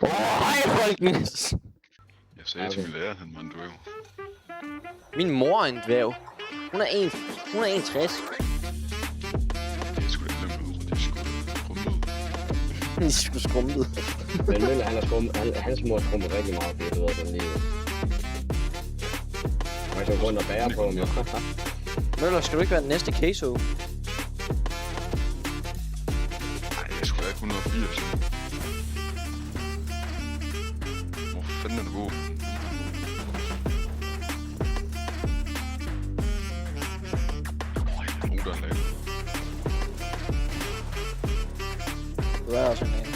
Hej, folkens! Jeg sagde til min lærer, han var en dværg. Min mor er en dværg. Hun er 61. Det er sgu da glemt ud, det er sgu rummet. De er sgu skrummet. Men Møller, han er hans mor skrummet rigtig meget, det lyder sådan lige. Man kan gå rundt og bære på ham, jo. Møller, skal du ikke være den næste Queso? Nej, jeg skulle da ikke 180. Hvor fanden er det god? Nogen, der er lavet. Du er også en anden.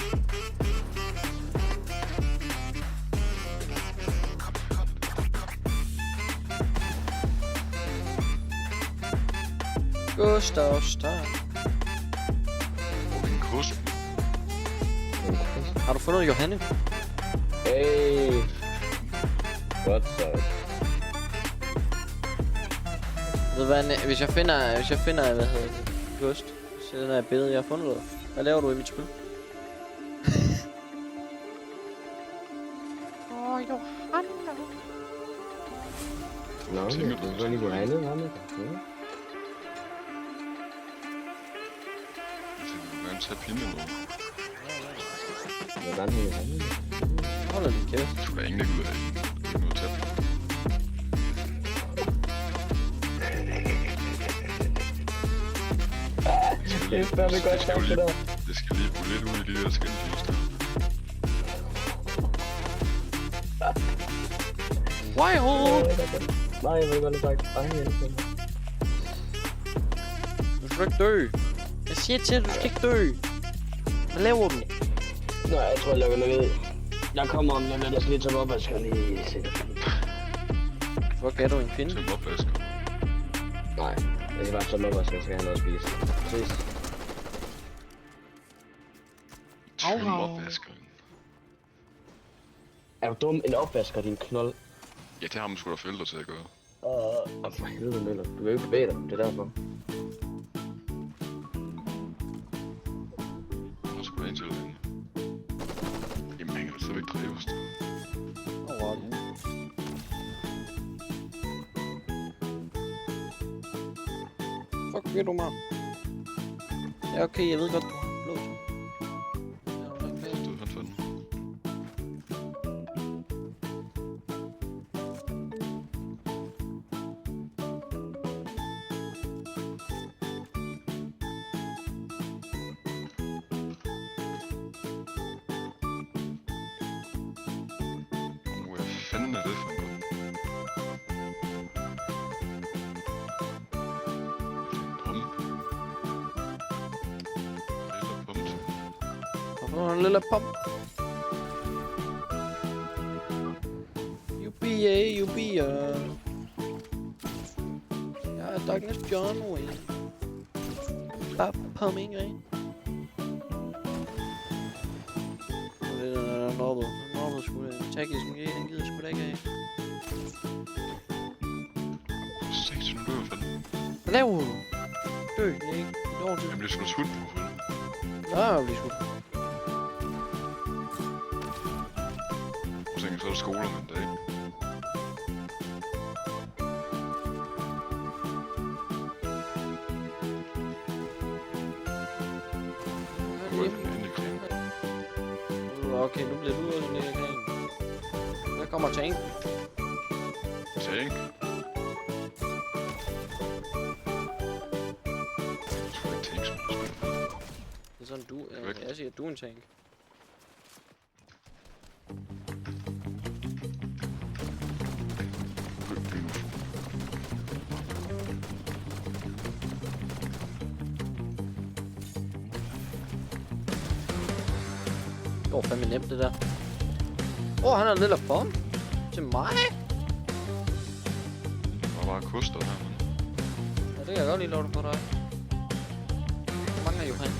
Gustav Stang. Hvor er en kost? Har du fundet Johanne? Hey! Godt så. Ved du hvad, hvis jeg finder, hvad hedder det, Gust, så den her billede, jeg har fundet dig. Hvad laver du i mit spil? Johanna. Nå, Tænker du du, kan lige gå andet, ham. Jeg tænker, du gerne tage pinden over. Hvordan er Johanne? Hold da din kæft. Det skulle da ingen ikke ud af. Det er ikke noget at tage på. Det er fandme godt sagt, det der. Det skal lige få lidt ud i de der skinfilms der. Wild! Nej, jeg ved godt, det sagt. Ej, jeg elsker det. Du skal ikke dø. Jeg siger til dig, du skal ikke dø. Hvad laver du? Nå, jeg tror, jeg lukker noget ud. Jeg kommer om, jeg skal lige tage op, og jeg skal lige se det. Hvor gav du en kvinde? Tøm opvasker. Nej, jeg skal bare tage op, og jeg skal have noget at spise. Ses. Tøm opvaskeren. Er du dum? En opvasker, din knold. Ja, det har man sgu da forældre til at gøre. For helvede, Møller. Du kan jo ikke bevæge dig, det er derfor. Der er sgu da en til derinde. Jamen, han kan da slet ikke drives. Fuck, ved du mig? Ja, okay, jeg ved godt, du har blå. Stod han for den. Hvad fanden er det for noget? Pump. Lille pump. Og så en lille pump. Yuppie, yuppie. Jeg er Darkness John Wayne. Bare pumping rain. Det er den nobbet. Den nobbet skulle det. Taggis, den gider sgu da ikke af. Satan, nu dør for den. Hvad laver du? Dø, det er ikke ordentligt. Jeg bliver sgu da skudt på for den. Nå, jeg bliver sgu. Så tænker, så er der skoler med en dag. Nu er den inde i krigen. Okay, nu bliver du også en del af krigen. Der kommer tanken. Tank. Jeg tror ikke tank, som du spiller. Det er sådan, jeg siger, at du er en tank. Det går fandme nemt, det der. Han er en lille bomb. Til mig? Der var bare koster her, men... Ja, det kan jeg godt lige love dig på dig. Hvor mange er Johan?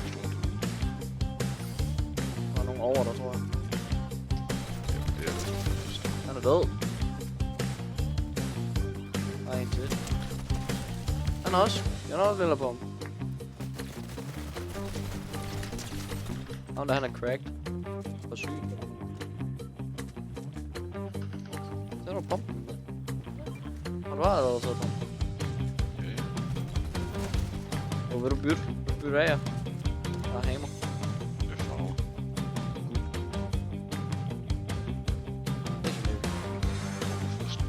Der er nogen over der, tror jeg. Ja, det er det. Han er død. Der er en til. Han er også. Jeg er også lille bomb. Ham der, han er cracked. Og syg. er du pumpen. Har du allerede taget pumpen? Ja. Hvor vil du bytte? Vil du bytte af jer? Der er hammer. Det er farve. Det er sådan Først.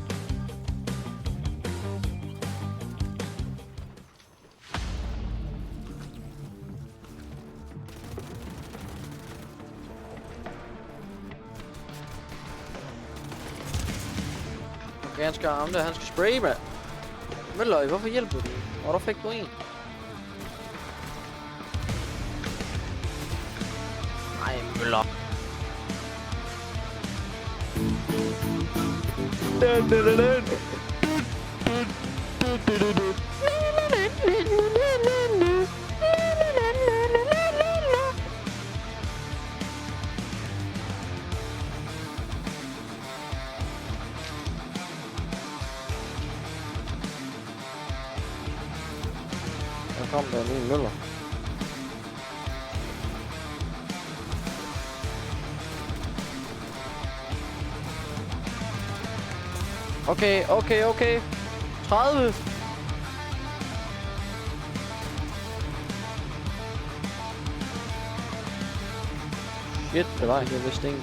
okay, han skal ham der. Han skal spraye, mand. Mølløj, hvorfor hjælper du? Hvor fik du en? Ej, Møller. Der kom der en Møller. Okay. 30. Shit, det var ikke, jeg vidste ikke.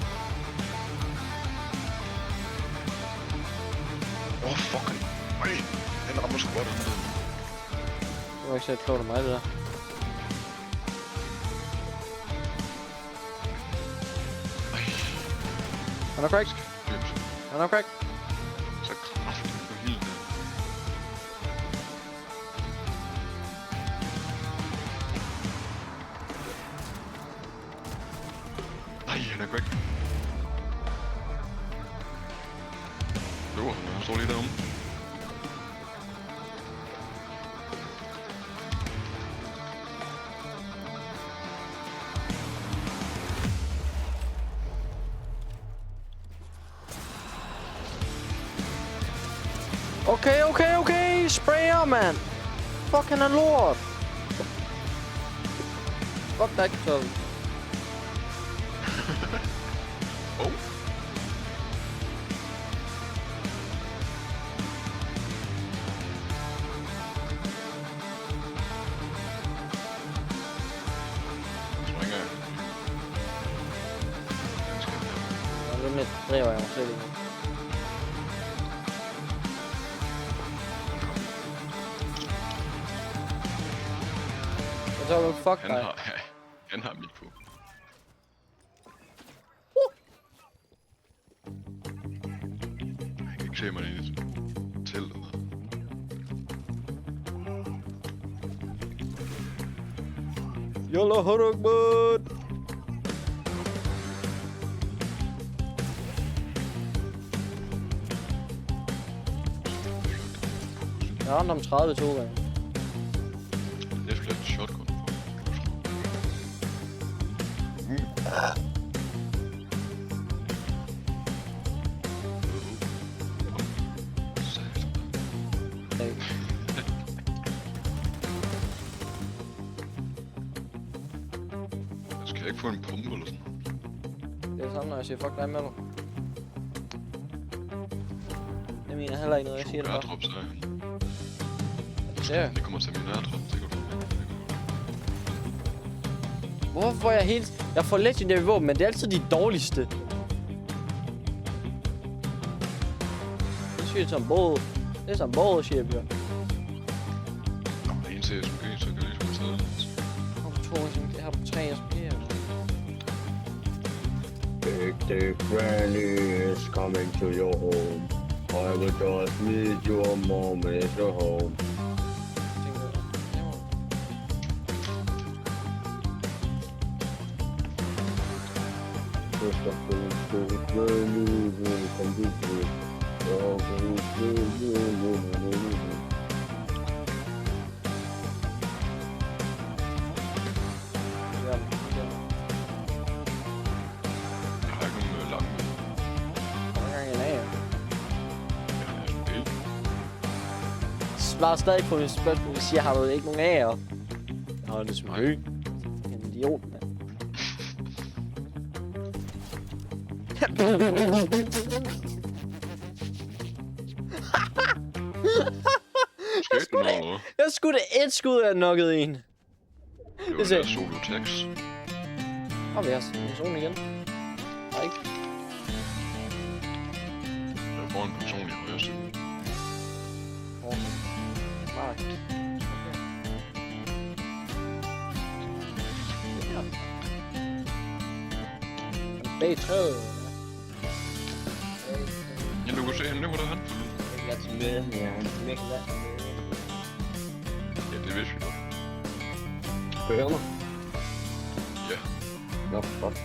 Fucking. Ej, han rammer sgu godt den. Det var ikke så klogt af mig, det der. Han er crack. Han er crack. Så kraftigt på hele det. Nej, han er crack. Jo, han står lige derom. Okay. Sprayer, man. Fucking er lort. Fuck that control. Oh. Springer jeg. Den skal jeg. Lige lidt driver jeg mig selv igen. Jeg tror du fuck dig. Han har mit på. Han kan ikke se mig ind i teltet. Yalla Harugman! Jeg ramte om 30 to gange. Det skal jeg et shotgun på. Hey. Skal jeg ikke få en pumpe eller sådan? Det er sådan, når jeg siger fuck dig med dig. Det mener heller ikke noget, jeg siger det bare. Airdrop, så er han. Det er. Det kommer til min airdrop, det kan du. Hvorfor får jeg helt... Jeg får legendary våben, men det er altid de dårligste. Det siger som både... Det er som både, siger jeg. Nå, men en til SMG, så kan jeg lige skulle tage den. Har du 2 SMG? Har du 3 SMG? Big Granny is coming to your home. I will just meet your mom at your home. Jeg har ikke nogen lange med. Svarer stadig på mit spørgsmål, jeg siger, har du ikke nogen af? Nå, det er som høj. En idiot, mand. Skete der noget, eller hvad? Jeg skudte et skud, og jeg knockede en. Det var Det ser- der solo tax. Og vi har person igen. Nej, ikke. Jeg får en person i højre side. Nej. Bag træet. Ja, du kan se ham, nu var der han. Jeg er med, ja. Ja, det vidste vi godt. Kan du høre mig? Ja. Nå, godt.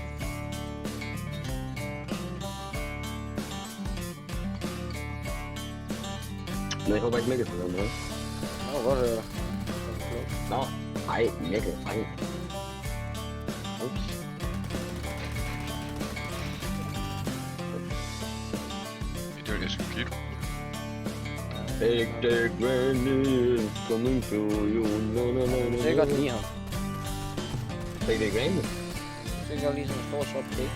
Men jeg håber ikke Mikkel følger med. Jeg kan godt høre. Nå, ej, Mikkel, ej. Ups. Det var det, jeg skulle kigge. Take Granny is coming to you. No, no, no, no. Jeg kan godt lide ham. Take Granny? Jeg kan godt lide sådan en stor sort pæk.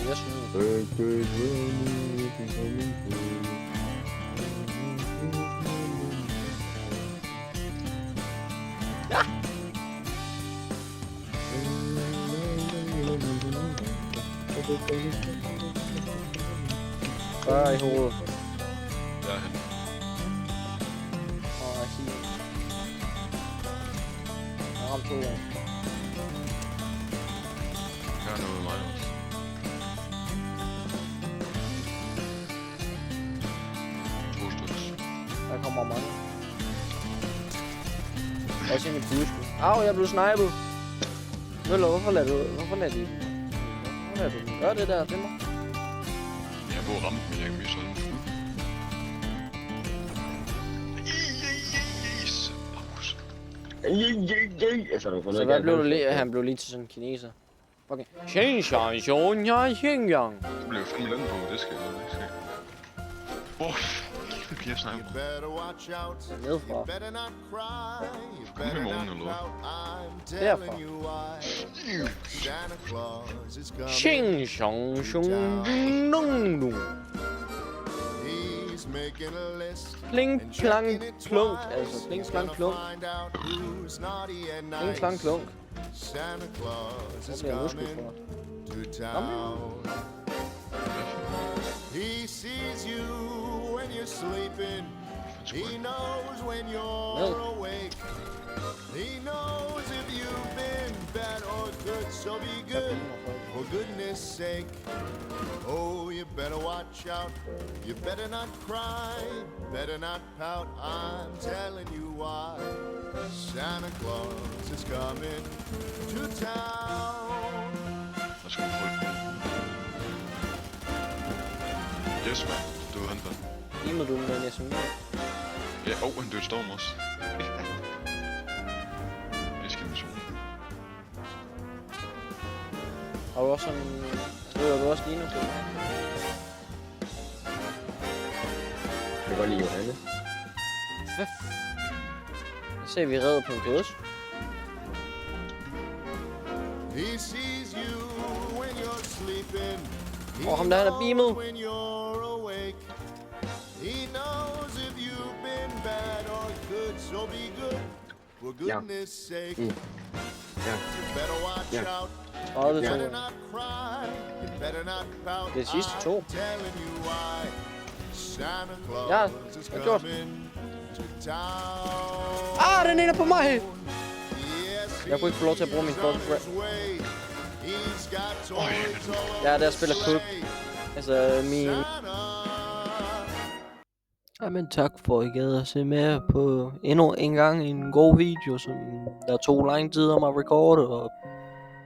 Jeg synes, Take Granny is coming to you. bare i hovedet. Der er han. Og jeg siger. Jeg har ramt 2 gange. Her er noget med mig også. To stykker. Der kommer mange. Også ind i busken. Au, jeg blev snipet. Møller, hvorfor lader du den gøre det der til mig? Jeg har både ramt, men jeg kan miste sådan fuld. Yes! Pause. Så hvad blev du lige? Han blev lige til sådan en kineser. Okay. Xinjiang, Xinjiang, Xinjiang. Du blev fandme landet på, det skal jeg ikke ske. Åh, det bliver You snakket. better watch out. Nedefra. You better not cry. You Kom i better morgen, not eller hvad? pout. I'm Derfra. telling you why. Santa Claus is coming. Xinjiang, Xinjiang. He's making a list. Pling, and plang, checking it plunk. twice. Altså, pling, He's plang, gonna plunk. find out who's naughty and Pling, nice. plang, plunk. Santa Claus Hvor is bliver jeg muskel coming for? to town. He sees you when you're sleeping. He knows when you're awake. He knows if you've been bad or good, so be good for goodness sake. Oh, you better watch out. You better not cry, better not pout. I'm telling you why. Santa Claus is coming to town. Der skal man folk på. Yes, man. Det var han der. Limer du med en SMI? Ja, han døde storm også. Eskimation. Har du også sådan... Rører du også lige nu? Jeg kan godt lide Johanne. Hvad? Så ser vi redder på en gods. He sees you when you're sleeping. He ham der, han er knows beamet. when you're awake. He knows if you've been bad or good, so be good for goodness sake. Ja. You better watch Ja. out. 30 You to. better not cry. You better not pout. Det er sidste 2. I'm telling you why. Santa Claus Ja, is jeg har gjort. coming to town. Ah, den ene er på mig! Yes, Jeg kunne ikke få lov til at bruge min he's fucking on his way. He's got toys all Ja, over der the spiller Cook. sleigh. Altså, min... Santa. Jamen tak for, at I gad at se med på endnu en gang en god video, som der tog lang tid om at recorde, og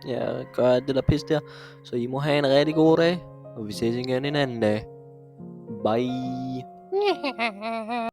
ja, gør alt det der pis der. Så I må have en rigtig god dag, og vi ses igen en anden dag. Bye!